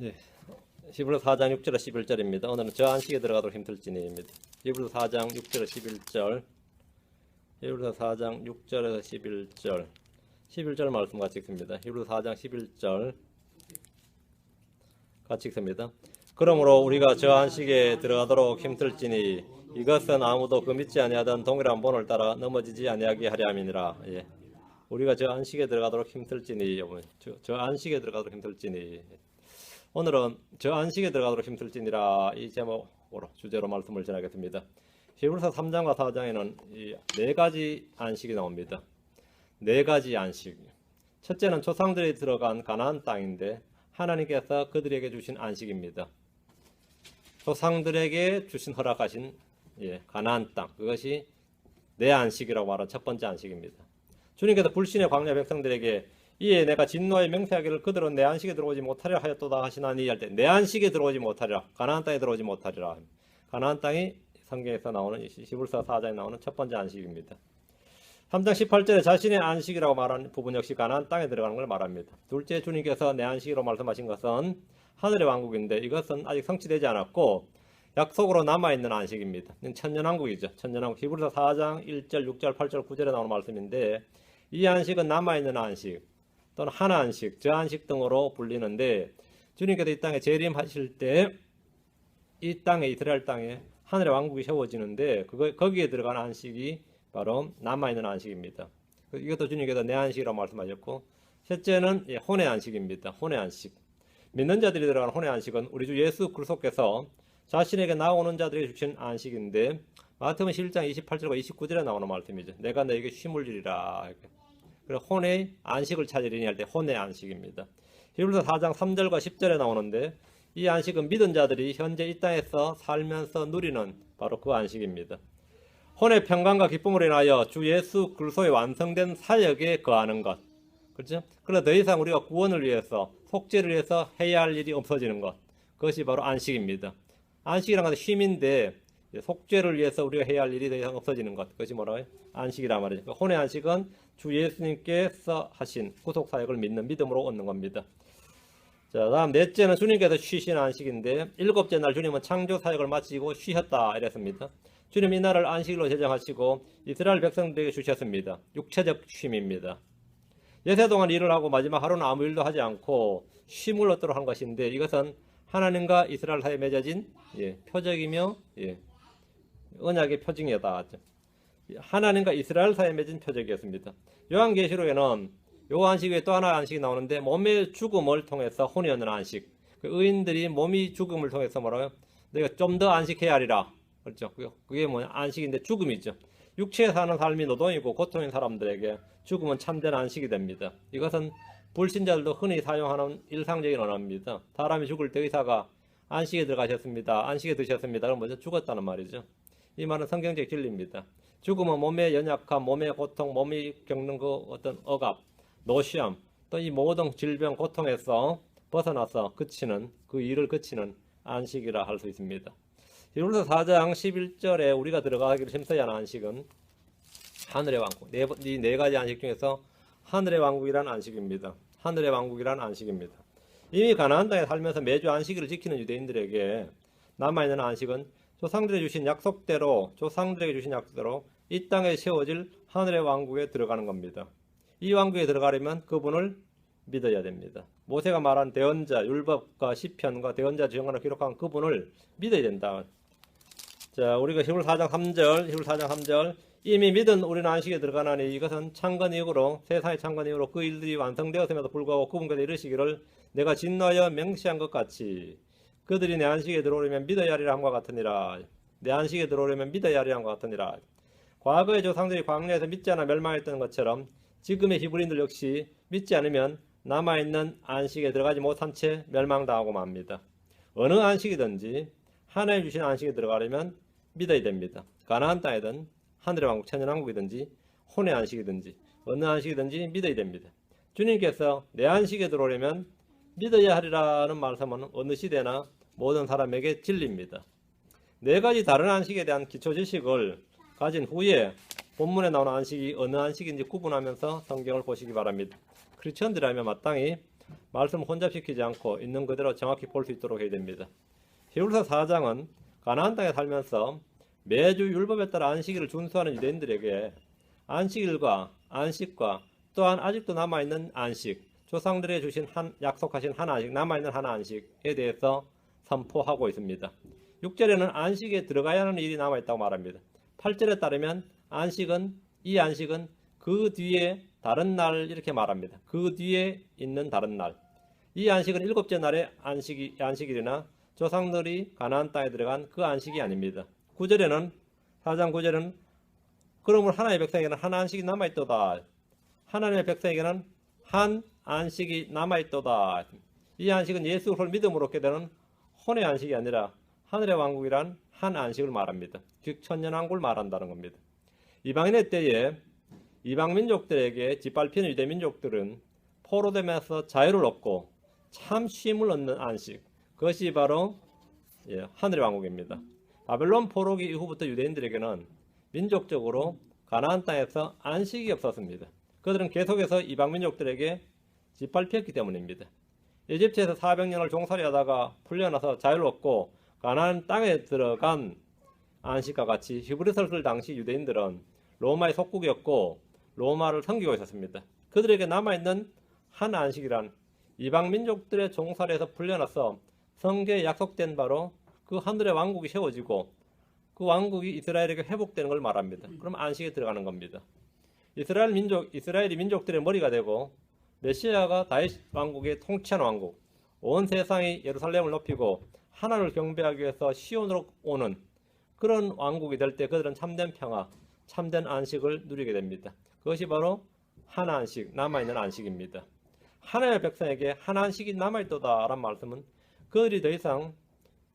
예. 히브리서 4장 6절에 11절입니다. 오늘은 저 안식에 들어가도록 힘들지니입니다. 히브리서 4장 6절에 11절. 히브리서 4장 6절에서 11절. 11절 말씀 같이 읽습니다. 히브리서 4장 11절 같이 읽습니다. 그러므로 우리가 저 안식에 들어가도록 힘들지니 이것은 아무도 그 믿지 아니하던 동일한 본을 따라 넘어지지 아니하게 하려 함이니라. 예. 우리가 저 안식에 들어가도록 힘들지니, 저 안식에 들어가도록 힘들지니. 오늘은 저 안식에 들어가도록 힘들지니라 이 제목으로 주제로 말씀을 전하겠습니다. 히브리서 3장과 4장에는 이 네 가지 안식이 나옵니다. 네 가지 안식. 첫째는 조상들이 들어간 가나안 땅인데 하나님께서 그들에게 주신 안식입니다. 조상들에게 주신 허락하신 가나안 땅, 그것이 내 안식이라고 말하는 첫 번째 안식입니다. 주님께서 불신의 광야 백성들에게 이에 내가 진노에 맹세하기를 그들은 내 안식에 들어오지 못하리라 하였도다 하시나니 할 때 내 안식에 들어오지 못하리라, 가나안 땅에 들어오지 못하리라. 가나안 땅이 성경에서 나오는 히브리서 4장에 나오는 첫 번째 안식입니다. 3장 18절에 자신의 안식이라고 말하는 부분 역시 가나안 땅에 들어가는 걸 말합니다. 둘째, 주님께서 내 안식으로 말씀하신 것은 하늘의 왕국인데 이것은 아직 성취되지 않았고 약속으로 남아있는 안식입니다. 천년왕국이죠. 천년왕국. 히브리서 4장 1절, 6절, 8절, 9절에 나오는 말씀인데 이 안식은 남아있는 안식 또는 한 안식, 저 안식 등으로 불리는데 주님께서 이 땅에 재림하실 때 이 땅에, 이스라엘 땅에 하늘의 왕국이 세워지는데 거기에 들어간 안식이 바로 남아있는 안식입니다. 이것도 주님께서 내 안식이라고 말씀하셨고, 셋째는 혼의 안식입니다. 혼의 안식. 믿는 자들이 들어가는 혼의 안식은 우리 주 예수 그리스도께서 자신에게 나오는 자들에게 주신 안식인데 마태복음 11장 28절과 29절에 나오는 말씀이죠. 내가 너에게 쉼을 주리라. 그래서 혼의 안식을 찾으리니 할 때 혼의 안식입니다. 히브리서 4장 3절과 10절에 나오는데 이 안식은 믿은 자들이 현재 이 땅에서 살면서 누리는 바로 그 안식입니다. 혼의 평강과 기쁨으로 인하여 주 예수 그리스도의 완성된 사역에 거하는 것. 그렇죠? 그러나 더 이상 우리가 구원을 위해서, 속죄를 위해서 해야 할 일이 없어지는 것. 그것이 바로 안식입니다. 안식이란 것은 쉼인데 속죄를 위해서 우리가 해야 할 일이 더 이상 없어지는 것. 그것이 뭐라고요? 안식이란 말이죠. 혼의 안식은 주 예수님께서 하신 구속 사역을 믿는 믿음으로 얻는 겁니다. 자, 다음 넷째는 주님께서 쉬신 안식인데 일곱째 날 주님은 창조 사역을 마치고 쉬셨다 이랬습니다. 주님 이 날을 안식일로 제정하시고 이스라엘 백성들에게 주셨습니다. 육체적 쉼입니다. 예세 동안 일을 하고 마지막 하루는 아무 일도 하지 않고 쉼을 얻도록 한 것인데 이것은 하나님과 이스라엘 사이에 맺어진 표적이며 언약의 표징이었다. 하나님과 이스라엘 사이에 맺은 표적이었습니다. 요한계시록에는 요 안식 외에 또 하나의 안식이 나오는데 몸의 죽음을 통해서 혼이 얻는 안식. 그 의인들이 몸이 죽음을 통해서 뭐라고요? 내가 좀 더 안식해야 하리라. 그렇죠. 그게 뭐냐? 안식인데 죽음이죠. 육체에 사는 삶이 노동이고 고통인 사람들에게 죽음은 참된 안식이 됩니다. 이것은 불신자들도 흔히 사용하는 일상적인 언어입니다. 사람이 죽을 때 의사가 안식에 들어가셨습니다. 안식에 드셨습니다. 그럼 먼저 죽었다는 말이죠. 이 말은 성경적 진리입니다. 죽음은 몸의 연약함, 몸의 고통, 몸이 겪는 그 어떤 억압, 노시함, 또 이 모든 질병, 고통에서 벗어나서 그치는, 그 일을 그치는 안식이라 할 수 있습니다. 히브리서 4장 11절에 우리가 들어가기를 힘써야 하는 안식은 하늘의 왕국. 이 네 가지 안식 중에서 하늘의 왕국이라는 안식입니다. 하늘의 왕국이라는 안식입니다. 이미 가나안 땅에 살면서 매주 안식일을 지키는 유대인들에게 남아있는 안식은 조상들에게 주신 약속대로 이 땅에 세워질 하늘의 왕국에 들어가는 겁니다. 이 왕국에 들어가려면 그분을 믿어야 됩니다. 모세가 말한 대언자, 율법과 시편과 대언자 지형을 기록한 그분을 믿어야 된다. 자, 우리가 히브리서 4장 3절 이미 믿은 우리는 안식에 들어가나니 이것은 창건 이후로 세상의 창건 이후로 그 일들이 완성되었음에도 불구하고 그분께서 이르시기를 내가 진노하여 맹세한 것 같이 그들이 내 안식에 들어오려면 믿어야 하리라 함과 같으니라. 내 안식에 들어오려면 믿어야 하리라 함과 같으니라. 과거의 조상들이 광야에서 믿지 않아 멸망했던 것처럼 지금의 히브리인들 역시 믿지 않으면 남아있는 안식에 들어가지 못한 채 멸망당하고 맙니다. 어느 안식이든지 하나님 주신 안식에 들어가려면 믿어야 됩니다. 가나안 땅이든 하늘의 왕국 천년왕국이든지 혼의 안식이든지 어느 안식이든지 믿어야 됩니다. 주님께서 내 안식에 들어오려면 믿어야 하리라는 말씀은 어느 시대나 모든 사람에게 진리입니다. 네 가지 다른 안식에 대한 기초 지식을 가진 후에 본문에 나오는 안식이 어느 안식인지 구분하면서 성경을 보시기 바랍니다. 크리스천들이라면 마땅히 말씀 혼잡시키지 않고 있는 그대로 정확히 볼 수 있도록 해야 됩니다. 히브리서 4장은 가나안 땅에 살면서 매주 율법에 따라 안식일을 준수하는 유대인들에게 안식일과 안식과 또한 아직도 남아있는 안식, 조상들에게 주신 약속하신 하나 안식, 남아있는 하나 안식에 대해서 선포하고 있습니다. 6절에는 안식에 들어가야 하는 일이 남아있다고 말합니다. 8절에 따르면 이 안식은 그 뒤에 다른 날 이렇게 말합니다. 그 뒤에 있는 다른 날. 이 안식은 7째 날의 안식일이나 조상들이 가나안 땅에 들어간 그 안식이 아닙니다. 9절에는 4장 9절에는 그러므로 하나님의 백성에게는 한 안식이 남아있도다. 하나님의 백성에게는 한 안식이 남아있도다. 이 안식은 예수 그리스도를 믿음으로 얻게 되는 혼의 안식이 아니라 하늘의 왕국이란 한 안식을 말합니다. 즉 천년왕국을 말한다는 겁니다. 이방인의 때에 이방 민족들에게 짓밟히는 유대 민족들은 포로되면서 자유를 얻고 참 쉼을 얻는 안식, 그것이 바로 하늘의 왕국입니다. 바벨론 포로기 이후부터 유대인들에게는 민족적으로 가나안 땅에서 안식이 없었습니다. 그들은 계속해서 이방 민족들에게 짓밟혔기 때문입니다. 이집트에서 400년을 종살이하다가 풀려나서 자유를 얻고 가나안 땅에 들어간 안식과 같이 히브리서를 쓸 당시 유대인들은 로마의 속국이었고 로마를 섬기고 있었습니다. 그들에게 남아있는 한 안식이란 이방 민족들의 종살이에서 풀려나서 성경에 약속된 바로 그 하늘의 왕국이 세워지고 그 왕국이 이스라엘에게 회복되는 걸 말합니다. 그럼 안식에 들어가는 겁니다. 이스라엘이 민족들의 머리가 되고 메시아가 다윗 왕국의 통치하는 왕국, 온 세상이 예루살렘을 높이고 하나님을 경배하기 위해서 시온으로 오는 그런 왕국이 될 때 그들은 참된 평화, 참된 안식을 누리게 됩니다. 그것이 바로 한 안식, 남아있는 안식입니다. 하나님의 백성에게 한 안식이 남아있도다라는 말씀은 그들이 더 이상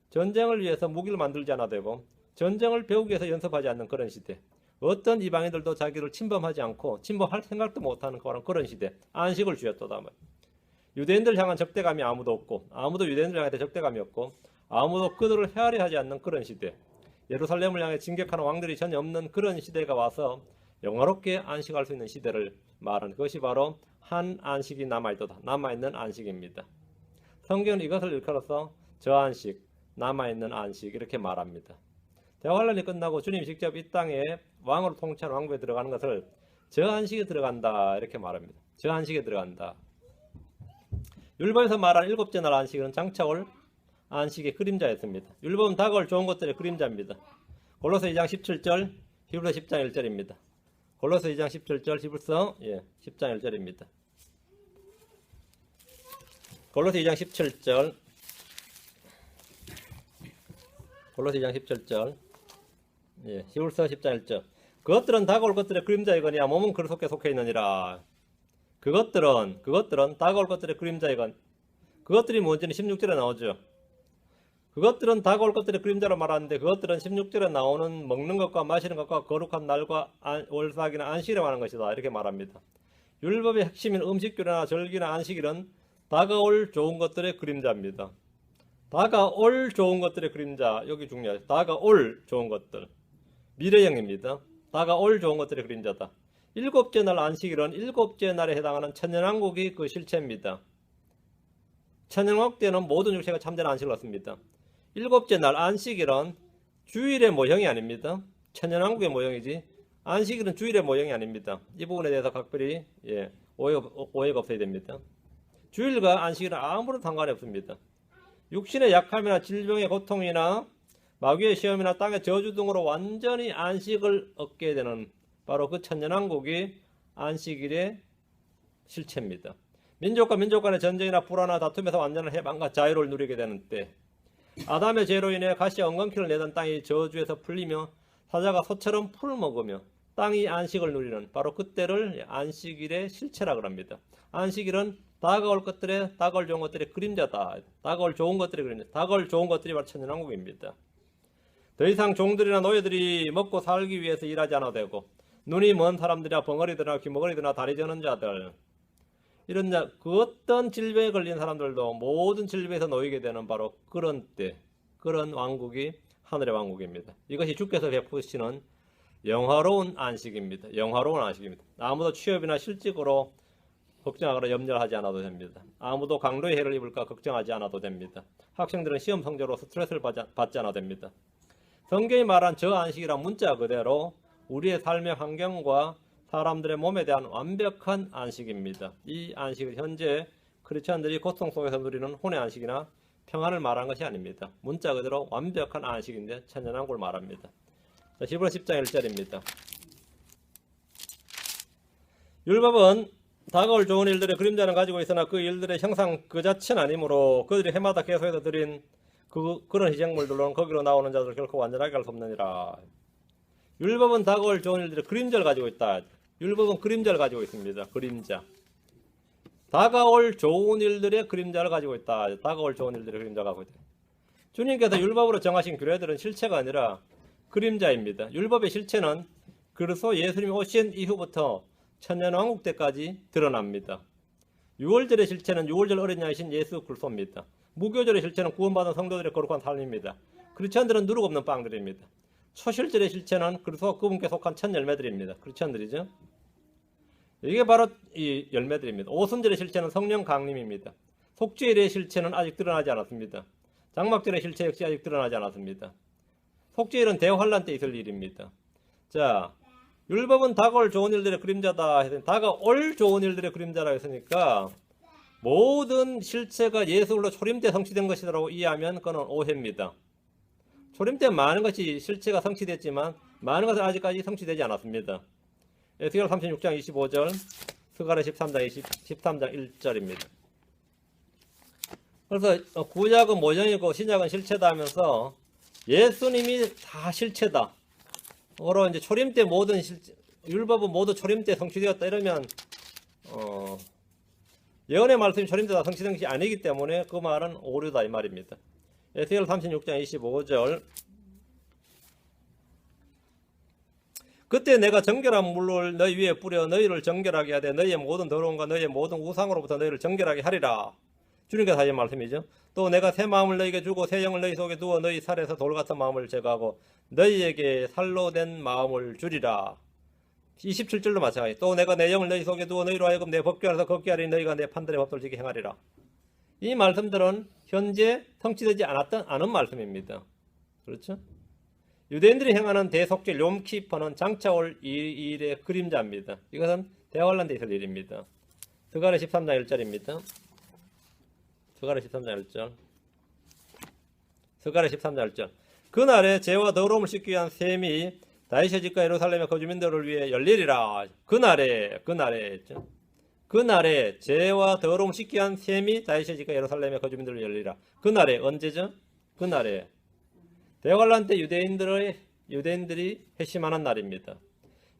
전쟁을 위해서 무기를 만들지 않아도 되고 전쟁을 배우기 위해서 연습하지 않는 그런 시대, 어떤 이방인들도 자기를 침범하지 않고 침범할 생각도 못하는 그런 시대, 안식을 주셨도다. 유대인들 향한 적대감이 아무도 없고 아무도 유대인들 향해 적대감이 없고 아무도 그들을 헤아려 하지 않는 그런 시대, 예루살렘을 향해 진격하는 왕들이 전혀 없는 그런 시대가 와서 영화롭게 안식할 수 있는 시대를 말하는 것이 바로 한 안식이 남아있도다, 남아있는 안식입니다. 성경은 이것을 일컬어서 저안식, 남아있는 안식 이렇게 말합니다. 대환란이 끝나고 주님이 직접 이 땅에 왕으로 통치하는 왕국에 들어가는 것을 저안식에 들어간다 이렇게 말합니다. 저안식에 들어간다. 율법에서 말한 7째 날 안식은 장차 올 안식의 그림자였습니다. 율법은 다가올 좋은 것들의 그림자입니다. 골로새 2장 17절, 히브리서 10장 1절입니다. 골로새 2장 17절, 히브리서 10장 1절입니다. 골로새 2장 17절, 골로새 2장 17절, 히브리서 10장 1절. 그것들은 다가올 것들의 그림자이거니와 몸은 그리 속해 있느니라. 그것들은 다가올 것들의 그림자이건. 그것들이 뭔지는 16절에 나오죠. 그것들은 다가올 것들의 그림자로 말하는데 그것들은 16절에 나오는 먹는 것과 마시는 것과 거룩한 날과 월삭이나 안식이라 하는 것이다 이렇게 말합니다. 율법의 핵심인 음식규례나 절기나 안식일은 다가올 좋은 것들의 그림자입니다. 다가올 좋은 것들의 그림자, 여기 중요하죠. 다가올 좋은 것들, 미래형입니다. 다가올 좋은 것들의 그림자다. 7째 날 안식일은 7째 날에 해당하는 천년왕국이 그 실체입니다. 천년왕국 때는 모든 육체가 참된 안식을 얻습니다. 7째 날 안식일은 주일의 모형이 아닙니다. 천년왕국의 모형이지 안식일은 주일의 모형이 아닙니다. 이 부분에 대해서 각별히 오해가 없어야 됩니다. 주일과 안식일은 아무런 상관이 없습니다. 육신의 약함이나 질병의 고통이나 마귀의 시험이나 땅의 저주 등으로 완전히 안식을 얻게 되는 바로 그 천년왕국이 안식일의 실체입니다. 민족과 민족 간의 전쟁이나 불화나 다툼에서 완전한 해방과 자유를 누리게 되는 때, 아담의 죄로 인해 가시와 엉겅퀴를 내던 땅이 저주에서 풀리며 사자가 소처럼 풀을 먹으며 땅이 안식을 누리는 바로 그때를 안식일의 실체라고 합니다. 안식일은 다가올 좋은 것들의 그림자다. 다가올 좋은 것들의 그림자. 다가올 좋은 것들이 바로 천년왕국입니다. 더 이상 종들이나 노예들이 먹고 살기 위해서 일하지 않아도 되고, 눈이 먼 사람들이나 벙어리들이나 귀머거리들이나 다리 저는 자들, 그 어떤 질병에 걸린 사람들도 모든 질병에서 놓이게 되는 바로 그런 때, 그런 왕국이 하늘의 왕국입니다. 이것이 주께서 베푸시는 영화로운 안식입니다. 영화로운 안식입니다. 아무도 취업이나 실직으로 걱정하거나 염려를 하지 않아도 됩니다. 아무도 강도의 해를 입을까 걱정하지 않아도 됩니다. 학생들은 시험 성적으로 스트레스를 받지 않아도 됩니다. 성경이 말한 저 안식이란 문자 그대로 우리의 삶의 환경과 사람들의 몸에 대한 완벽한 안식입니다. 이 안식은 현재 크리스천들이 고통 속에서 누리는 혼의 안식이나 평안을 말하는 것이 아닙니다. 문자 그대로 완벽한 안식인데 천연한국을 말합니다. 자, 히브리서 10장 1절입니다. 율법은 다가올 좋은 일들의 그림자는 가지고 있으나 그 일들의 형상 그 자체는 아니므로 그들이 해마다 계속해서 드린 그런 희생물들로는 거기로 나오는 자들을 결코 완전하게 할 수 없느니라. 율법은 다가올 좋은 일들의 그림자를 가지고 있다. 율법은 그림자를 가지고 있습니다. 그림자. 다가올 좋은 일들의 그림자를 가지고 있다. 다가올 좋은 일들의 그림자가 가지고 있다. 주님께서 율법으로 정하신 규례들은 실체가 아니라 그림자입니다. 율법의 실체는 그리스도 예수님이 오신 이후부터 천년왕국 때까지 드러납니다. 유월절의 실체는 유월절 어린 양이신 예수 그리스도입니다. 무교절의 실체는 구원받은 성도들의 거룩한 삶입니다. 크리스천들은 누룩 없는 빵들입니다. 초실절의 실체는 그리스도와 그분께 속한 첫 열매들입니다. 크리스천들이죠. 이게 바로 이 열매들입니다. 오순절의 실체는 성령 강림입니다. 속죄일의 실체는 아직 드러나지 않았습니다. 장막절의 실체 역시 아직 드러나지 않았습니다. 속죄일은 대환란 때 있을 일입니다. 자, 율법은 다가올 좋은 일들의 그림자다 해서 다가올 좋은 일들의 그림자라 했으니까 모든 실체가 예수로 초림 때 성취된 것이라고 이해하면 그건 오해입니다. 초림 때 많은 것이 실체가 성취됐지만 많은 것은 아직까지 성취되지 않았습니다. 에스겔 36장 25절, 스가랴 13장 1절입니다. 그래서 구약은 모형이고 신약은 실체다 하면서 예수님이 다 실체다. 그러 이제 초림 때 모든 율법은 모두 초림 때 성취되었다 이러면 예언의 말씀이 초림 때 다 성취된 것이 아니기 때문에 그 말은 오류다 이 말입니다. 에스겔 36장 25절. 그때 내가 정결한 물을 너희 위에 뿌려 너희를 정결하게 하되 너희의 모든 더러움과 너희의 모든 우상으로부터 너희를 정결하게 하리라. 주님께서 하신 말씀이죠. 또 내가 새 마음을 너희에게 주고 새 영을 너희 속에 두어 너희 살에서 돌 같은 마음을 제거하고 너희에게 살로 된 마음을 주리라. 27절로 마찬가지. 또 내가 내 영을 너희 속에 두어 너희로 하여금 내 법궤 안에서 걷게 하리니 너희가 내 판단의 법도를 지키게 행하리라. 이 말씀들은 현재 성취되지 않은 말씀입니다. 그렇죠? 유대인들이 행하는 대속죄 욤키퍼는 장차 올 일의 그림자입니다. 이것은 대환란 때 있을 일입니다. 스가랴 13장 1절입니다. 스가랴 13장 1절. 스가랴 13장 1절. 그날에 죄와 더러움을 씻기 위한 셈이 다윗의 집과 예루살렘의 거주민들을 위해 열리리라. 그날에 죄와 더러움을 씻기 위한 셈이 다윗의 집과 예루살렘의 거주민들을 열리리라. 그날에 언제죠? 그날에 대환란 때 유대인들이 회심하는 날입니다.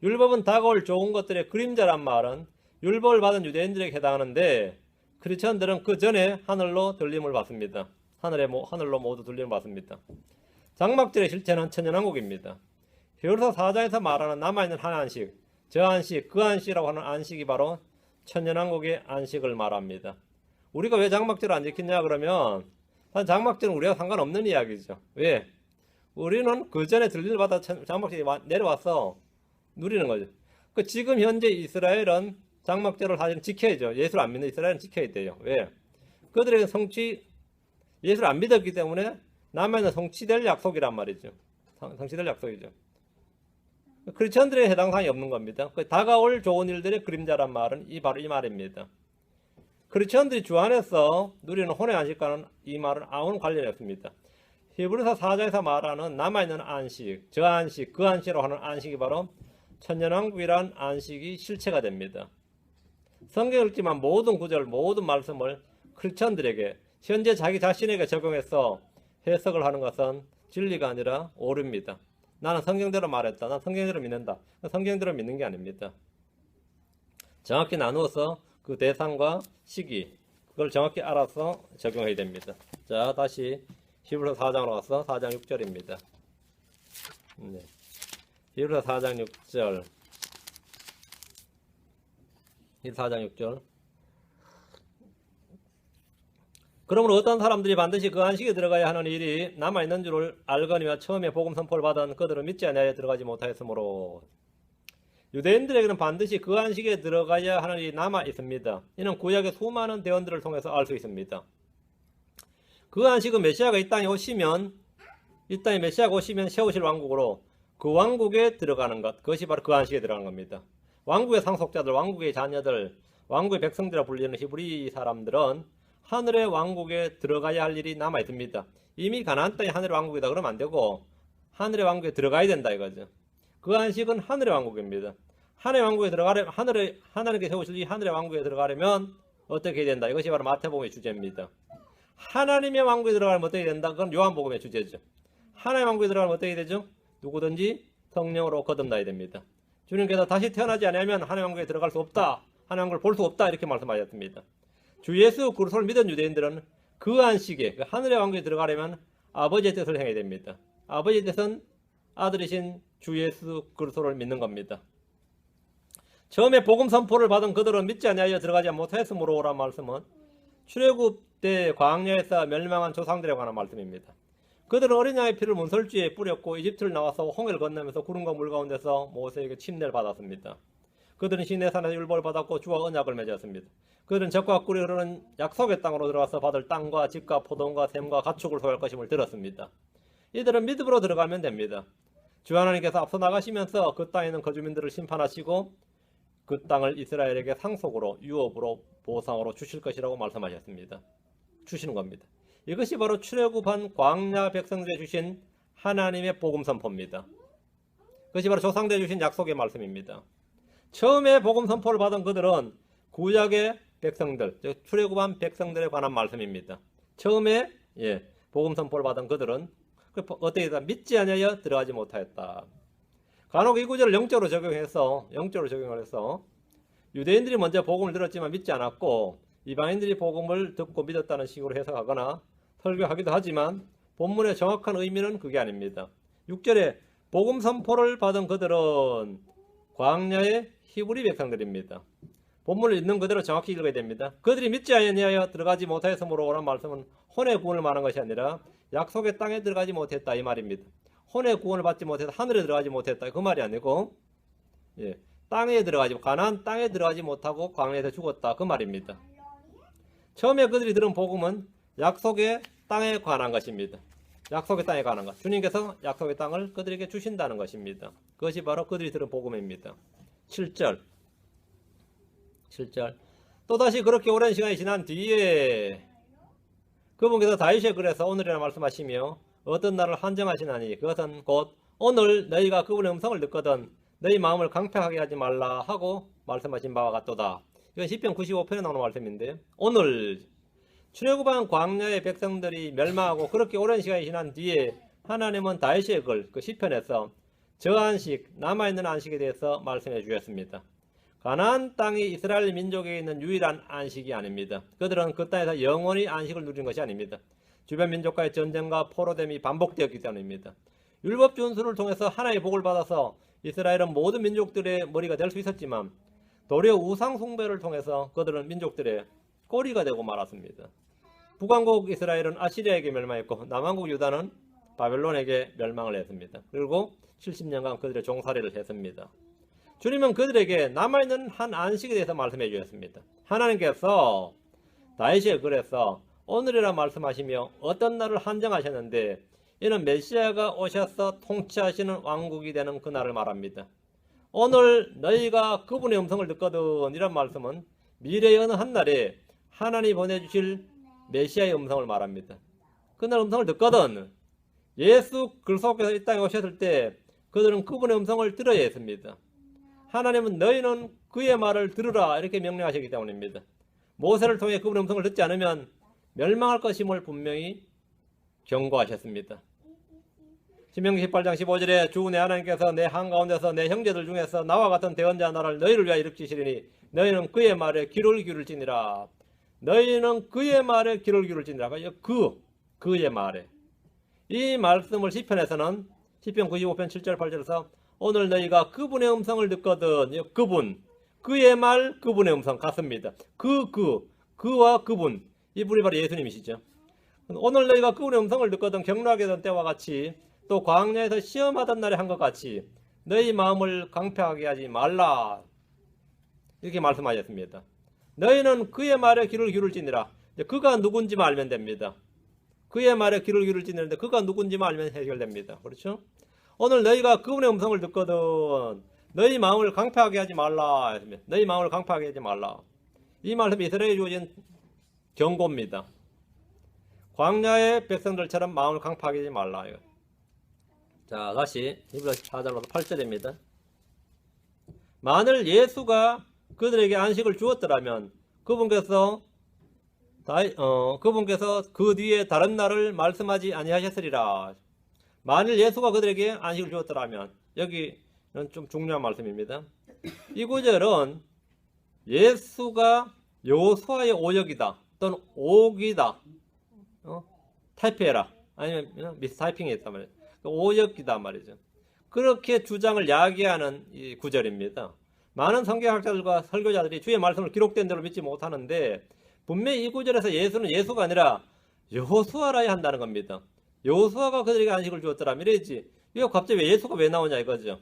율법은 다가올 좋은 것들의 그림자란 말은 율법을 받은 유대인들에게 해당하는데 크리스천들은 그 전에 하늘로 들림을 받습니다. 하늘로 모두 들림을 받습니다. 장막절의 실체는 천년왕국입니다. 히브리서 4장에서 말하는 남아있는 한 안식, 저 안식, 그 안식이라고 하는 안식이 바로 천년왕국의 안식을 말합니다. 우리가 왜 장막절을 안 지키냐 그러면 장막절은 우리가 상관없는 이야기죠. 왜? 우리는 그 전에 들림을 받아 장막절이 내려와서 누리는 거죠. 지금 현재 이스라엘은 장막절을 사실 지켜야죠. 예수를 안 믿는 이스라엘은 지켜야 돼요. 왜? 그들에게 예수를 안 믿었기 때문에 남에는 성취될 약속이란 말이죠. 성취될 약속이죠. 크리스천들의 해당 사항이 없는 겁니다. 다가올 좋은 일들의 그림자란 말은 바로 이 말입니다. 크리스천들이 주 안에서 누리는 혼의 안식과는 이 말은 아무런 관련이 없습니다. 히브리서 4장에서 말하는 남아있는 안식, 저 안식, 그 안식이라고 하는 안식이 바로 천년왕국이란 안식이 실체가 됩니다. 성경을 읽지만 모든 구절, 모든 말씀을 크리스천들에게 현재 자기 자신에게 적용해서 해석을 하는 것은 진리가 아니라 오류입니다. 나는 성경대로 말했다. 난 성경대로 믿는다. 성경대로 믿는 게 아닙니다. 정확히 나누어서 그 대상과 시기, 그걸 정확히 알아서 적용해야 됩니다. 자, 다시 히브리서 4장으로 가서 4장 6절입니다. 네. 히브리서 4장 6절. 4장 6절. 그러므로 어떤 사람들이 반드시 그 안식에 들어가야 하는 일이 남아있는 줄을 알거니와 처음에 복음 선포를 받은 그들은 믿지 아니하여 들어가지 못하였으므로. 유대인들에게는 반드시 그 안식에 들어가야 하는 일이 남아 있습니다. 이는 구약의 수많은 대언들을 통해서 알 수 있습니다. 그 안식은 메시아가 이 땅에 오시면 세우실 왕국으로 그 왕국에 들어가는 것, 그것이 바로 그 안식에 들어가는 겁니다. 왕국의 상속자들, 왕국의 자녀들, 왕국의 백성들이라 불리는 히브리 사람들은 하늘의 왕국에 들어가야 할 일이 남아 있습니다. 이미 가나안 땅이 하늘의 왕국이다 그러면 안 되고 하늘의 왕국에 들어가야 된다 이거죠. 그 안식은 하늘의 왕국입니다. 하늘의 왕국에 들어가려면 하나님께 세우실 이 하늘의 왕국에 들어가려면 어떻게 해야 된다. 이것이 바로 마태복음의 주제입니다. 하나님의 왕국에 들어가려면 어떻게 된다. 그건 요한복음의 주제죠. 하나님의 왕국에 들어가면 어떻게 되죠? 누구든지 성령으로 거듭나야 됩니다. 주님께서 다시 태어나지 않으면 하나님의 왕국에 들어갈 수 없다. 하나님의 왕국을 볼 수 없다. 이렇게 말씀하셨습니다. 주 예수 그리스도를 믿은 유대인들은 그 안식에, 그 하늘의 왕국에 들어가려면 아버지의 뜻을 행해야 됩니다. 아버지의 뜻은 아들이신 주 예수 그리스도를 믿는 겁니다. 처음에 복음 선포를 받은 그들은 믿지 아니하여 들어가지 못했으므로라는 말씀은 출애굽 때 광야에서 멸망한 조상들에 관한 말씀입니다. 그들은 어린 양의 피를 문설주에 뿌렸고 이집트를 나와서 홍해를 건너면서 구름과 물 가운데서 모세에게 침례를 받았습니다. 그들은 시내산에서 율법을 받았고 주와 언약을 맺었습니다. 그들은 적과 꿀이 흐르는 약속의 땅으로 들어가서 받을 땅과 집과 포도원과 샘과 가축을 소유할 것임을 들었습니다. 이들은 믿음으로 들어가면 됩니다. 주 하나님께서 앞서 나가시면서 그 땅에 있는 거주민들을 심판하시고 그 땅을 이스라엘에게 상속으로 유업으로 보상으로 주실 것이라고 말씀하셨습니다. 주시는 겁니다. 이것이 바로 출애굽한 광야 백성들에 주신 하나님의 복음 선포입니다. 그것이 바로 조상들에 주신 약속의 말씀입니다. 처음에 복음 선포를 받은 그들은 구약의 백성들, 즉 출애굽한 백성들에 관한 말씀입니다. 처음에 복음 선포를 받은 그들은 어떻게 했다? 믿지 아니하여 들어가지 못하였다. 간혹 이 구절을 영적으로 적용을 해서 유대인들이 먼저 복음을 들었지만 믿지 않았고 이방인들이 복음을 듣고 믿었다는 식으로 해석하거나 설교하기도 하지만 본문의 정확한 의미는 그게 아닙니다. 6절에 복음 선포를 받은 그들은 광야의 히브리 백성들입니다. 본문을 있는 그대로 정확히 읽어야 됩니다. 그들이 믿지 아니하여 들어가지 못하였으므로라는 말씀은 혼의 구원을 말한 것이 아니라 약속의 땅에 들어가지 못했다 이 말입니다. 혼의 구원을 받지 못해서 하늘에 들어가지 못했다 그 말이 아니고 가나안 땅에 들어가지 못하고 광야에서 죽었다 그 말입니다. 처음에 그들이 들은 복음은 약속의 땅에 관한 것입니다. 약속의 땅에 관한 것. 주님께서 약속의 땅을 그들에게 주신다는 것입니다. 그것이 바로 그들이 들은 복음입니다. 7절 또다시 그렇게 오랜 시간이 지난 뒤에 그분께서 다윗의 글에서 오늘이라 말씀하시며 어떤 날을 한정하시나니 그것은 곧 오늘 너희가 그분의 음성을 듣거든 너희 마음을 강팍하게 하지 말라 하고 말씀하신 바와 같도다. 이건 시편 95편에 나오는 말씀인데 오늘 출애굽한 광야의 백성들이 멸망하고 그렇게 오랜 시간이 지난 뒤에 하나님은 다윗의 글 그 시편에서 저 안식 남아있는 안식에 대해서 말씀해 주셨습니다. 가나안 땅이 이스라엘 민족에 있는 유일한 안식이 아닙니다. 그들은 그 땅에서 영원히 안식을 누리는 것이 아닙니다. 주변 민족과의 전쟁과 포로됨이 반복되었기 때문입니다. 율법 준수를 통해서 하나의 복을 받아서 이스라엘은 모든 민족들의 머리가 될 수 있었지만 도리어 우상 숭배를 통해서 그들은 민족들의 꼬리가 되고 말았습니다. 북왕국 이스라엘은 아시리아에게 멸망했고 남왕국 유다는 바벨론에게 멸망을 했습니다. 그리고 70년간 그들의 종살이를 했습니다. 주님은 그들에게 남아있는 한 안식에 대해서 말씀해 주셨습니다. 하나님께서 다윗의 글에서 오늘이라 말씀하시며 어떤 날을 한정하셨는데 이는 메시아가 오셔서 통치하시는 왕국이 되는 그날을 말합니다. 오늘 너희가 그분의 음성을 듣거든 이란 말씀은 미래의 어느 한날에 하나님이 보내주실 메시아의 음성을 말합니다. 그날 음성을 듣거든 예수 그리스도께서 이 땅에 오셨을 때 그들은 그분의 음성을 들어야 했습니다. 하나님은 너희는 그의 말을 들으라 이렇게 명령하셨기 때문입니다. 모세를 통해 그분의 음성을 듣지 않으면 멸망할 것임을 분명히 경고하셨습니다. 신명기 18장 15절에 주 내 하나님께서 내 한가운데서 내 형제들 중에서 나와 같은 대언자 나라를 너희를 위하여 일으키시리니 너희는 그의 말에 귀를 기울지니라. 너희는 그의 말에 귀를 기울지니라. 그의 말에. 이 말씀을 시편에서는 시편 95편 7절 8절에서 오늘 너희가 그분의 음성을 듣거든 그의 말 그분의 음성 같습니다. 그와 그분 이분이 바로 예수님이시죠. 오늘 너희가 그분의 음성을 듣거든 경락하던 때와 같이 또 광야에서 시험하던 날에 한 것 같이 너희 마음을 강팍하게 하지 말라. 이렇게 말씀하셨습니다. 너희는 그의 말에 귀를 기울지니라. 그가 누군지만 알면 됩니다. 그의 말에 귀를 기울지는데 그가 누군지만 알면 해결됩니다. 그렇죠? 오늘 너희가 그분의 음성을 듣거든 너희 마음을 강팍하게 하지 말라. 너희 마음을 강팍하게 하지 말라. 이 말씀이 이스라엘에 주어진 경고입니다. 광야의 백성들처럼 마음을 강팍하게 하지 말라. 자, 다시 히브리서 4장 8절입니다. 만일 예수가 그들에게 안식을 주었더라면 그분께서 그 뒤에 다른 날을 말씀하지 아니하셨으리라. 만일 예수가 그들에게 안식을 주었더라면, 여기는 좀 중요한 말씀입니다. 이 구절은 예수가 여호수아의 오역이다 또는 옥이다, 타이핑해라, 아니면 미스타이핑이 있단 말이에요. 오역이다 말이죠. 그렇게 주장을 야기하는 이 구절입니다. 많은 성경학자들과 설교자들이 주의 말씀을 기록된 대로 믿지 못하는데, 분명히 이 구절에서 예수는 예수가 아니라 여호수아라 해야 한다는 겁니다. 여호수아가 그들에게 안식을 주었더라면 이랬지. 이거 갑자기 왜 예수가 왜 나오냐 이거죠.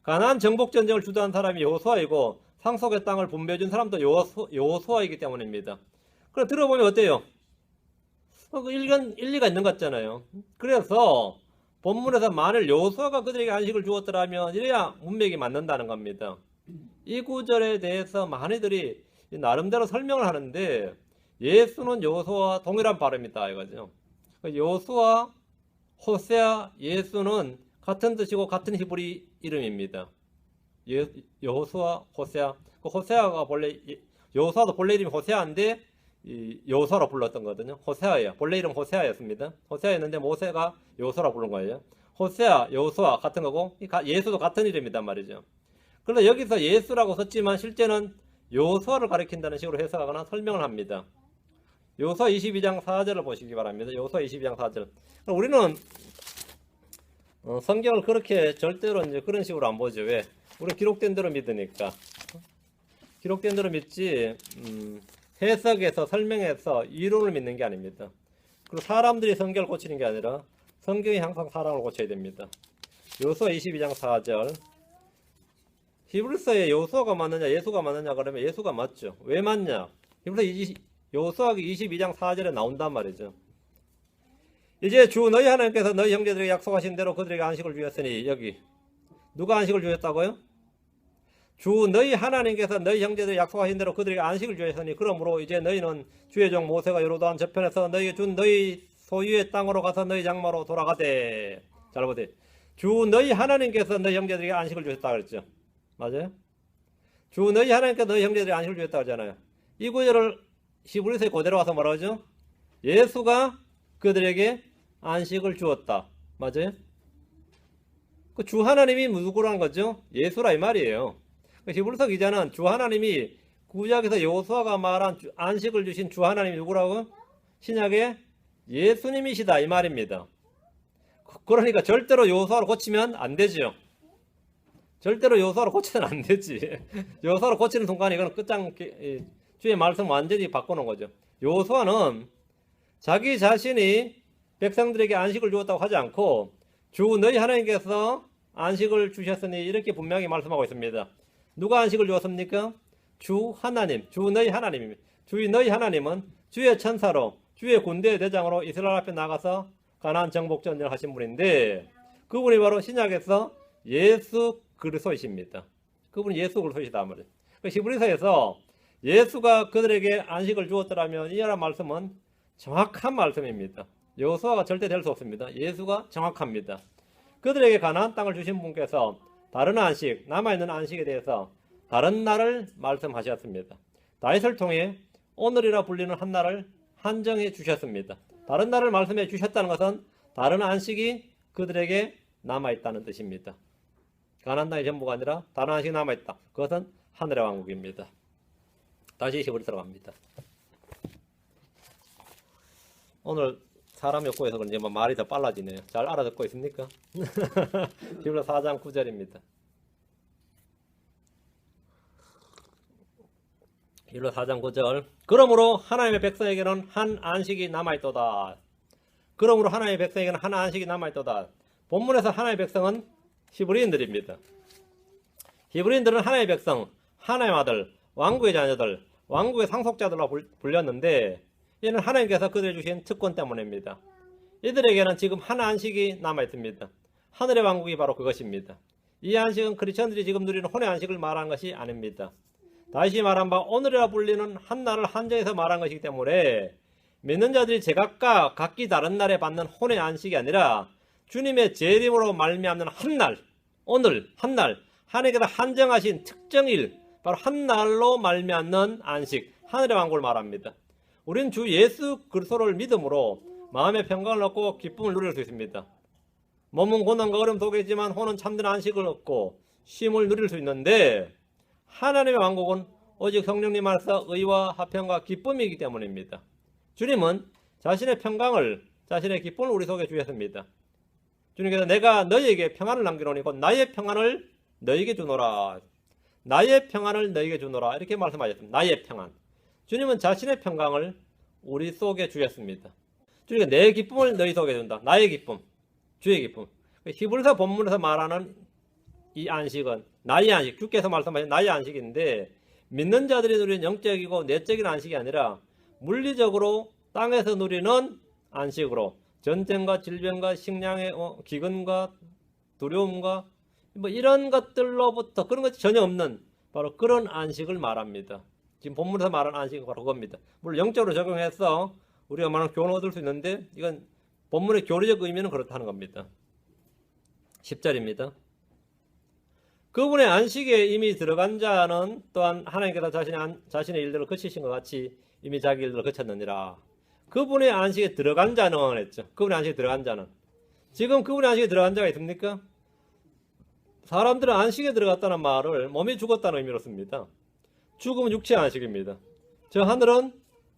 가나안 정복 전쟁을 주도한 사람이 여호수아이고 상속의 땅을 분배해 준 사람도 여호수아이기 때문입니다. 그럼 들어보면 어때요? 일리가 있는 것 같잖아요. 그래서 본문에서 만일 여호수아가 그들에게 안식을 주었더라면 이래야 문맥이 맞는다는 겁니다. 이 구절에 대해서 많이들이 나름대로 설명을 하는데 예수는 여호수아와 동일한 발음이다 이거죠. 여호수아, 호세아, 예수는 같은 뜻이고 같은 히브리 이름입니다. 여호수아, 호세아. 호세아가 본래 여호수아도 본래 이름이 호세아인데 여호수아로 불렀던 거거든요. 호세아예요. 본래 이름 호세아였습니다. 호세아였는데 모세가 여호수아로 부른 거예요. 호세아, 여호수아 같은 거고 예수도 같은 이름이단 말이죠. 그런데 여기서 예수라고 썼지만 실제는 여호수아를 가리킨다는 식으로 해석하거나 설명을 합니다. 여호수아 22장 4절을 보시기 바랍니다. 여호수아 22장 4절. 우리는 성경을 그렇게 절대로 이제 그런 식으로 안 보죠. 왜? 우리는 기록된 대로 믿으니까. 기록된 대로 믿지 해석해서 설명해서 이론을 믿는 게 아닙니다. 그리고 사람들이 성경을 고치는 게 아니라 성경이 항상 사람을 고쳐야 됩니다. 여호수아 22장 4절. 히브리서에 여호수아가 맞느냐 예수가 맞느냐 그러면 예수가 맞죠. 왜 맞냐? 여호수아 22장 4절에 나온단 말이죠. 이제 주 너희 하나님께서 너희 형제들에게 약속하신 대로 그들에게 안식을 주셨으니, 여기 누가 안식을 주셨다고요? 주 너희 하나님께서 너희 형제들에게 약속하신 대로 그들에게 안식을 주셨으니 그러므로 이제 너희는 주의 종 모세가 요르단 저편에서 너희에게 준 너희 소유의 땅으로 가서 너희 장마로 돌아가되. 잘 보세요. 주 너희 하나님께서 너희 형제들에게 안식을 주셨다 그랬죠. 맞아요? 주 너희 하나님께서 너희 형제들에게 안식을 주셨다 그러잖아요. 이 구절을 히브리서에 그대로 와서 뭐라고 하죠? 예수가 그들에게 안식을 주었다. 맞아요? 그 주 하나님이 누구라는 거죠? 예수라 이 말이에요. 히브리서 기자는 주 하나님이 구약에서 여호수아가 말한 안식을 주신 주 하나님이 누구라고? 신약에 예수님이시다 이 말입니다. 그러니까 절대로 여호수아로 고치면 안 되죠. 절대로 여호수아로 고치면 안 되지. 여호수아로 고치는 순간 이거는 끝장, 주의 말씀 완전히 바꾸는 거죠. 여호수아는 자기 자신이 백성들에게 안식을 주었다고 하지 않고 주 너희 하나님께서 안식을 주셨으니 이렇게 분명히 말씀하고 있습니다. 누가 안식을 주었습니까? 주 하나님, 주 너희 하나님입니다. 주 너희 하나님은 주의 천사로 주의 군대의 대장으로 이스라엘 앞에 나가서 가나안 정복 전쟁을 하신 분인데 그분이 바로 신약에서 예수 그리스도이십니다. 그분이 예수 그리스도이시다 말이에요. 히브리서에서 예수가 그들에게 안식을 주었더라면 이라는 말씀은 정확한 말씀입니다. 여호수아가 절대 될 수 없습니다. 예수가 정확합니다. 그들에게 가나안 땅을 주신 분께서 다른 안식, 남아있는 안식에 대해서 다른 날을 말씀하셨습니다. 다윗을 통해 오늘이라 불리는 한 날을 한정해 주셨습니다. 다른 날을 말씀해 주셨다는 것은 다른 안식이 그들에게 남아있다는 뜻입니다. 가나안 땅의 전부가 아니라 다른 안식이 남아있다. 그것은 하늘의 왕국입니다. 다시 히브리서로 갑니다. 오늘 사람이 없고 해서 그런지 말이 더 빨라지네요. 잘 알아듣고 있습니까? 히브리서 4장 9절입니다. 히브리서 4장 9절. 그러므로 하나님의 백성에게는 한 안식이 남아있도다. 그러므로 하나님의 백성에게는 한 안식이 남아있도다. 본문에서 하나님의 백성은 히브리인들입니다. 히브리인들은 하나님의 백성, 하나님의 아들, 왕국의 자녀들, 왕국의 상속자들로 불렸는데 이는 하나님께서 그들에게 주신 특권 때문입니다. 이들에게는 지금 한 안식이 남아있습니다. 하늘의 왕국이 바로 그것입니다. 이 안식은 크리스천들이 지금 누리는 혼의 안식을 말하는 것이 아닙니다. 다시 말한 바 오늘이라 불리는 한 날을 한정해서 말한 것이기 때문에 믿는 자들이 제각각 각기 다른 날에 받는 혼의 안식이 아니라 주님의 재림으로 말미암는 한 날, 오늘 한 날, 하나님께서 한정하신 특정일, 바로 한 날로 말미암는 안식, 하늘의 왕국을 말합니다. 우리는 주 예수 그리스도를 믿음으로 마음의 평강을 얻고 기쁨을 누릴 수 있습니다. 몸은 고난과 어려움 속에 있지만 혼은 참된 안식을 얻고 쉼을 누릴 수 있는데 하나님의 왕국은 오직 성령님 안에서 의와 화평과 기쁨이기 때문입니다. 주님은 자신의 평강을, 자신의 기쁨을 우리 속에 주셨습니다. 주님께서 내가 너희에게 평안을 남기노니 곧 나의 평안을 너희에게 주노라. 나의 평안을 너희에게 주노라. 이렇게 말씀하셨습니다. 나의 평안. 주님은 자신의 평강을 우리 속에 주셨습니다. 주님은 내 기쁨을 너희 속에 준다. 나의 기쁨, 주의 기쁨. 히브리서 본문에서 말하는 이 안식은 나의 안식, 주께서 말씀하신 나의 안식인데 믿는 자들이 누리는 영적이고 내적인 안식이 아니라 물리적으로 땅에서 누리는 안식으로 전쟁과 질병과 식량의 기근과 두려움과 뭐 이런 것들로부터 그런 것이 전혀 없는 바로 그런 안식을 말합니다. 지금 본문에서 말하는 안식은 바로 그겁니다. 물론 영적으로 적용해서 우리가 많은 교훈을 얻을 수 있는데 이건 본문의 교리적 의미는 그렇다는 겁니다. 10절입니다. 그분의 안식에 이미 들어간 자는 또한 하나님께서 자신의 일들을 그치신 것 같이 이미 자기 일들을 그쳤느니라. 그분의 안식에 들어간 자는 했죠. 그분의 안식에 들어간 자는. 지금 그분의 안식에 들어간 자가 있습니까? 사람들은 안식에 들어갔다는 말을 몸이 죽었다는 의미로 씁니다. 죽음은 육체의 안식입니다. 저 하늘은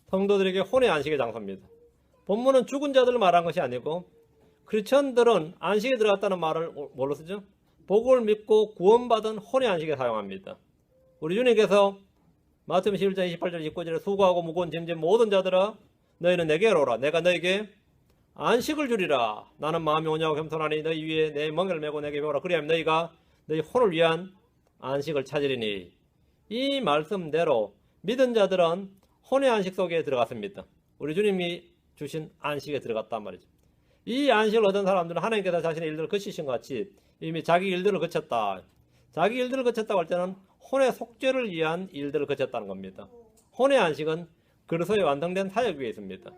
성도들에게 혼의 안식의 장소입니다. 본문은 죽은 자들을 말한 것이 아니고 크리스천들은 안식에 들어갔다는 말을 뭘로 쓰죠? 복을 믿고 구원받은 혼의 안식에 사용합니다. 우리 주님께서 마태복음 11장 28절 29절에 수고하고 무거운 짐진 모든 자들아 너희는 내게로 오라. 내가 너희에게 안식을 주리라. 나는 마음이 온유하고 겸손하니 너희 위에 내 멍에를 메고 내게 배우라. 그리하면 너희가 너희 혼을 위한 안식을 찾으리니. 이 말씀대로 믿은 자들은 혼의 안식 속에 들어갔습니다. 우리 주님이 주신 안식에 들어갔단 말이죠. 이 안식을 얻은 사람들은 하나님께서 자신의 일들을 그치신 것 같이 이미 자기 일들을 그쳤다. 자기 일들을 그쳤다고 할 때는 혼의 속죄를 위한 일들을 그쳤다는 겁니다. 혼의 안식은 그리스도의 완성된 사역 위에 있습니다.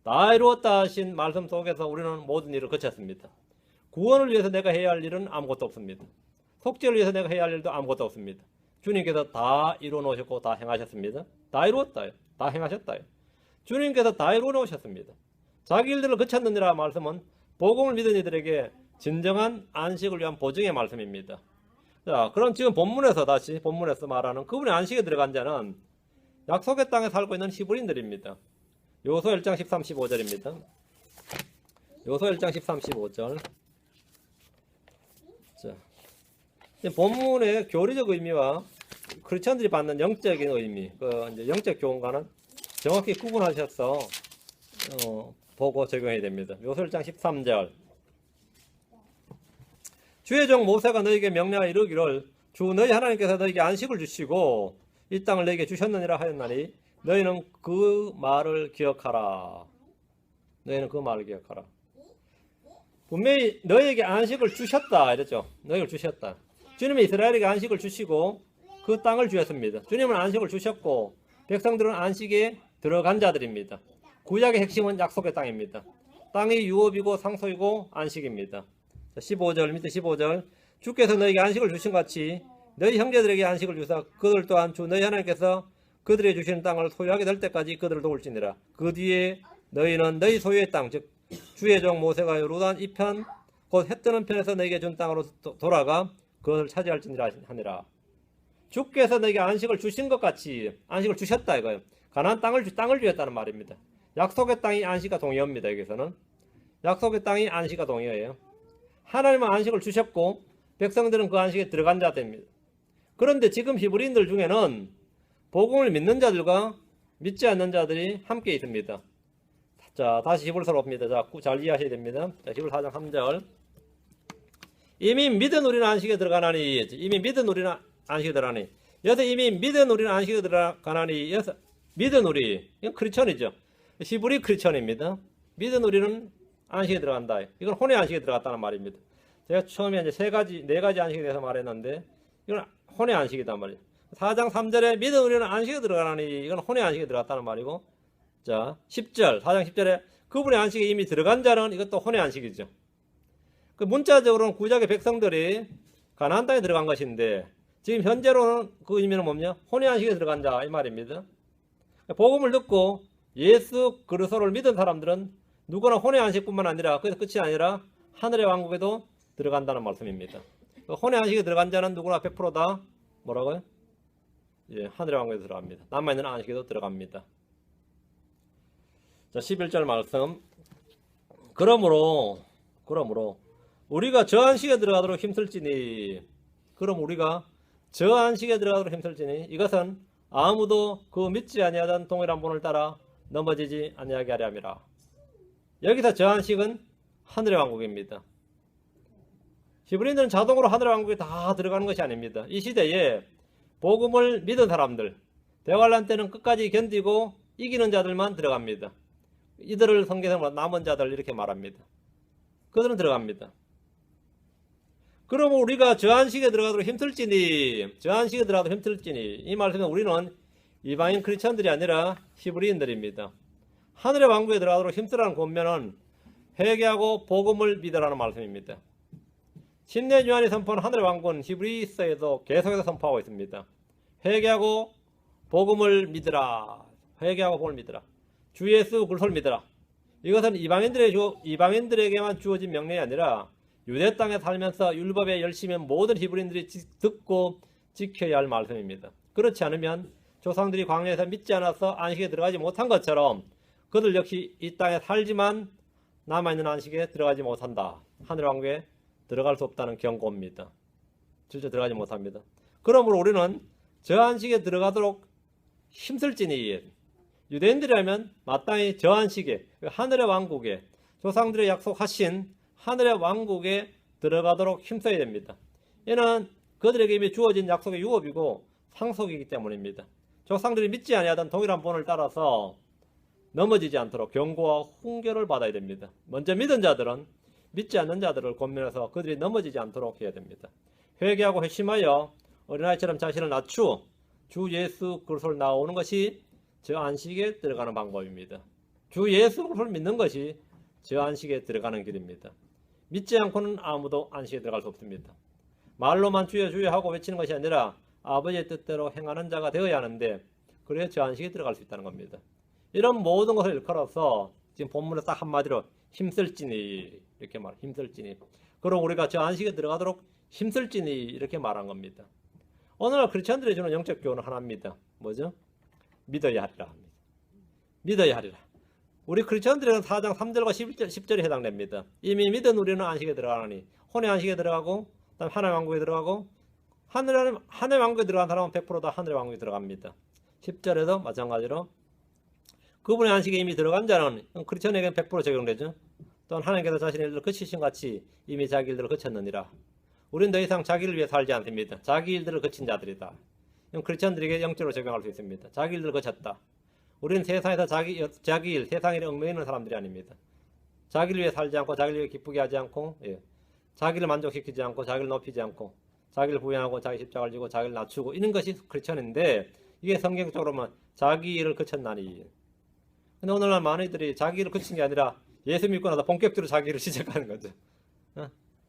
다 이루었다 하신 말씀 속에서 우리는 모든 일을 그쳤습니다. 구원을 위해서 내가 해야 할 일은 아무것도 없습니다. 속죄를 위해서 내가 해야 할 일도 아무것도 없습니다. 주님께서 다 이루어 놓으셨고 다 행하셨습니다. 다 이루었다요. 다 행하셨다요. 주님께서 다 이루어 놓으셨습니다. 자기 일들을 그쳤느니라 말씀은 복음을 믿은 이들에게 진정한 안식을 위한 보증의 말씀입니다. 자, 그럼 지금 본문에서 말하는 그분의 안식에 들어간 자는 약속의 땅에 살고 있는 히브리인들입니다. 요소 1장 13, 15절입니다. 요소 1장 13, 15절. 자, 본문의 교리적 의미와 크리스천들이 받는 영적인 의미, 이제 영적 교훈과는 정확히 구분하셔서 보고 적용해야 됩니다. 요소 1장 13절. 주의 종 모세가 너에게 명령하여 이르기를 주 너희 하나님께서 너에게 안식을 주시고 이 땅을 너에게 주셨느니라 하였나니 너희는 그 말을 기억하라. 너희는 그 말을 기억하라. 분명히 너희에게 안식을 주셨다 이랬죠. 너희를 주셨다. 주님은 이스라엘에게 안식을 주시고 그 땅을 주셨습니다. 주님은 안식을 주셨고 백성들은 안식에 들어간 자들입니다. 구약의 핵심은 약속의 땅입니다. 땅이 유업이고 상소이고 안식입니다. 15절 밑에 15절 주께서 너희에게 안식을 주신 같이 너희 형제들에게 안식을 주사 그들 또한 주 너희 하나님께서 그들에게 주시는 땅을 소유하게 될 때까지 그들을 도울지니라. 그 뒤에 너희는 너희 소유의 땅 즉 주의 종 모세가 요르단 이편 곧 해 뜨는 편에서 너희에게 준 땅으로 돌아가 그것을 차지할지니라 하니라. 주께서 너희에게 안식을 주신 것 같이 안식을 주셨다 이거예요. 가나안 땅을 주셨다는 말입니다. 약속의 땅이 안식과 동의어입니다. 여기서는 약속의 땅이 안식과 동의어예요. 하나님은 안식을 주셨고 백성들은 그 안식에 들어간 자들입니다. 그런데 지금 히브리인들 중에는 복음을 믿는 자들과 믿지 않는 자들이 함께 있습니다. 자, 다시 히브리서로 봅니다. 자, 잘 이해하셔야 됩니다. 자, 히브리 4장 3절. 이미 믿은 우리는 안식에 들어가나니, 이미 믿은 우리는 안식에 들어가니, 여기서 이미 믿은 우리는 안식에 들어가나니, 여기서 믿은 우리, 이건 크리스천이죠. 히브리 크리스천입니다. 믿은 우리는 안식에 들어간다. 이건 혼의 안식에 들어갔다는 말입니다. 제가 처음에 이제 네 가지 안식에 대해서 말했는데, 이건 혼의 안식이단 말이에요. 4장 3절에 믿은 우리는 안식에 들어가나니, 이건 혼의 안식에 들어갔다는 말이고, 자, 10절, 4장 10절에 그분의 안식에 이미 들어간 자는 이것도 혼의 안식이죠. 그 문자적으로는 구약의 백성들이 가나안 땅에 들어간 것인데, 지금 현재로는 그 의미는 뭐냐? 혼의 안식에 들어간 자, 이 말입니다. 복음을 듣고 예수 그리스도를 믿은 사람들은 누구나 혼의 안식뿐만 아니라, 그래서 끝이 아니라 하늘의 왕국에도 들어간다는 말씀입니다. 혼의 안식에 들어간 자는 누구나 100%다 뭐라고요? 예, 하늘의 왕국에 들어갑니다. 남아있는 안식에도 들어갑니다. 자, 11절 말씀. 그러므로 우리가 저 안식에 들어가도록 힘쓸지니, 그럼 우리가 저 안식에 들어가도록 힘쓸지니, 이것은 아무도 그 믿지 아니하던 동일한 본을 따라 넘어지지 아니하게 하려 함이라. 여기서 저 안식은 하늘의 왕국입니다. 히브리인들은 자동으로 하늘의 왕국에 다 들어가는 것이 아닙니다. 이 시대에 복음을 믿은 사람들, 대환란 때는 끝까지 견디고 이기는 자들만 들어갑니다. 이들을 성경에서 남은 자들 이렇게 말합니다. 그들은 들어갑니다. 그러면 우리가 저 안식에 들어가도록 힘쓸지니, 저 안식에 들어가도록 힘쓸지니, 이 말씀은 우리는 이방인 크리스천들이 아니라 히브리인들입니다. 하늘의 왕국에 들어가도록 힘쓰라는 권면은 회개하고 복음을 믿으라는 말씀입니다. 신뢰 요한이 선포한 하늘의 왕국은 히브리서에도 계속해서 선포하고 있습니다. 회개하고 복음을 믿으라. 회개하고 복음을 믿으라. 주 예수 그리스도를 믿으라. 이것은 이방인들에게만 주어진 명령이 아니라 유대 땅에 살면서 율법에 열심히 모든 히브리인들이 듣고 지켜야 할 말씀입니다. 그렇지 않으면 조상들이 광야에서 믿지 않아서 안식에 들어가지 못한 것처럼 그들 역시 이 땅에 살지만 남아있는 안식에 들어가지 못한다. 하늘 왕국에 들어갈 수 없다는 경고입니다. 실제 들어가지 못합니다. 그러므로 우리는 저 안식에 들어가도록 힘쓸지니, 유대인들이라면 마땅히 저 안식에, 하늘의 왕국에, 조상들의 약속하신 하늘의 왕국에 들어가도록 힘써야 됩니다. 이는 그들에게 이미 주어진 약속의 유업이고 상속이기 때문입니다. 조상들이 믿지 아니하던 동일한 본을 따라서 넘어지지 않도록 경고와 훈계를 받아야 됩니다. 먼저 믿은 자들은 믿지 않는 자들을 권면해서 그들이 넘어지지 않도록 해야 됩니다. 회개하고 회심하여 어린아이처럼 자신을 낮추어 주 예수 그리스도를 나오는 것이 저 안식에 들어가는 방법입니다. 주 예수 그리스도를 믿는 것이 저 안식에 들어가는 길입니다. 믿지 않고는 아무도 안식에 들어갈 수 없습니다. 말로만 주여 주여 하고 외치는 것이 아니라 아버지의 뜻대로 행하는 자가 되어야 하는데, 그래야 저 안식에 들어갈 수 있다는 겁니다. 이런 모든 것을 일컬어서 지금 본문에 딱 한마디로 힘쓸지니 이렇게 힘쓸지니, 그럼 우리가 저 안식에 들어가도록 힘쓸지니 이렇게 말한 겁니다. 오늘날 크리스천들이 주는 영적 교훈은 하나입니다. 뭐죠? 믿어야 하리라 합니다. 믿어야 하리라. 우리 크리스천들에게는 4장 3절과 10절이 해당됩니다. 이미 믿은 우리는 안식에 들어가나니, 혼의 안식에 들어가고, 그다음 하늘의 왕국에 들어가고, 하늘의 왕국에 들어간 사람은 100% 다 하늘의 왕국에 들어갑니다. 10절에도 마찬가지로 그분의 안식에 이미 들어간 자는 크리스천에게는 100% 적용되죠. 또한 하나님께서 자신의 일들을 그치신 같이 이미 자기 일들을 그쳤느니라. 우리는 더 이상 자기를 위해 살지 않습니다. 자기 일들을 그친 자들이다. 크리스천들에게 영적으로 적용할 수 있습니다. 자기 일들을 그쳤다. 우리는 세상에서 자기 일, 세상 일에 얽매이는 있는 사람들이 아닙니다. 자기를 위해 살지 않고, 자기를 위해 기쁘게 하지 않고, 자기를 만족시키지 않고, 자기를 높이지 않고, 자기를 부양하고, 자기 십자가를 지고, 자기를 낮추고, 이런 것이 크리스천인데, 이게 성경적으로는 자기 일을 그쳤나니. 근데 오늘날 많은 이들이 자기 일을 그친 게 아니라 예수 믿고 나서 본격적으로 자기 일을 시작하는 거죠.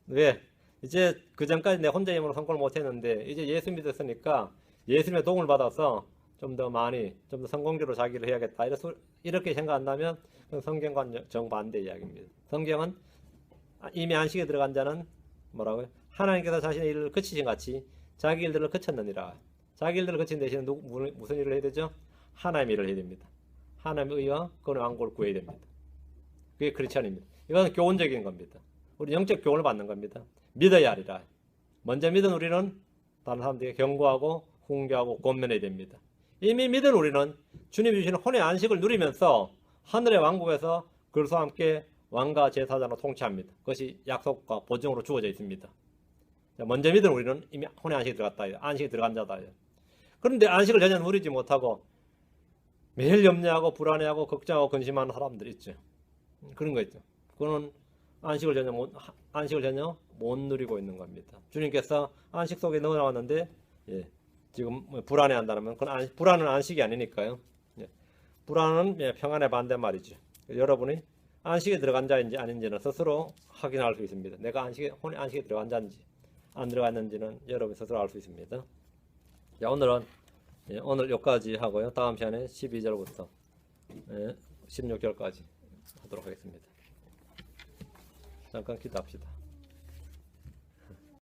왜? 이제 그 전까지 내 혼자 힘으로 성공을 못했는데, 이제 예수 믿었으니까 예수님의 도움을 받아서 좀 더 많이, 좀 더 성공적으로 자기를 해야겠다. 이렇게 생각한다면 그건 성경과 정반대 이야기입니다. 성경은 이미 안식에 들어간 자는 뭐라고요? 하나님께서 자신의 일을 그치신 같이 자기 일들을 그쳤느니라. 자기 일들을 그친 대신에 무슨 일을 해야 되죠? 하나님의 일을 해야 됩니다. 하나님의 의와 그의 왕국을 구해야 됩니다. 그게 크리스천입니다. 이건 교훈적인 겁니다. 우리 영적 교훈을 받는 겁니다. 믿어야 하리라. 먼저 믿은 우리는 다른 사람들에게 경고하고 훈계하고 권면해야 됩니다. 이미 믿은 우리는 주님 주시는 혼의 안식을 누리면서 하늘의 왕국에서 그리스도와 함께 왕과 제사장으로 통치합니다. 그것이 약속과 보증으로 주어져 있습니다. 먼저 믿은 우리는 이미 혼의 안식에 들어갔다. 안식에 들어간 자다. 그런데 안식을 전혀 누리지 못하고 매일 염려하고 불안해하고 걱정하고 근심하는 사람들 있죠. 그런 거 있죠. 그거는 안식을 전혀 못 누리고 있는 겁니다. 주님께서 안식 속에 넣어놨는데 지금 불안해한다면 그건 불안은 안식이 아니니까요. 불안은 평안의 반대말이죠. 여러분이 안식에 들어간 자인지 아닌지는 스스로 확인할 수 있습니다. 내가 혼의 안식에 들어간 자인지 안 들어갔는지는 여러분이 스스로 알 수 있습니다. 자, 오늘 여기까지 하고요. 다음 시간에 12절부터 16절까지 하도록 하겠습니다. 잠깐 기도합시다.